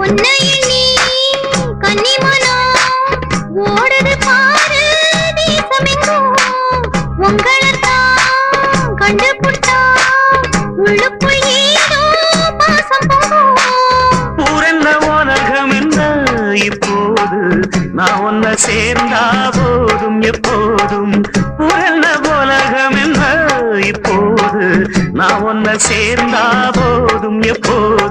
உன்னை எண்ணி கன்னிமனோ ஓடுது பாரு தேசமெங்கும். உங்களைத்தான் கண்டுபிடிச்சா உள்ளுக்குள் ஏதோ பாசம் போகும். ஊரென்ன உலகம் என்ன இப்போது நான் உன்னை சேர்ந்தா போதும் எப்போதும். ஊரென்ன உலகம் என்ன இப்போது நான் உன்னை சேர்ந்தா போதும் எப்போதும்.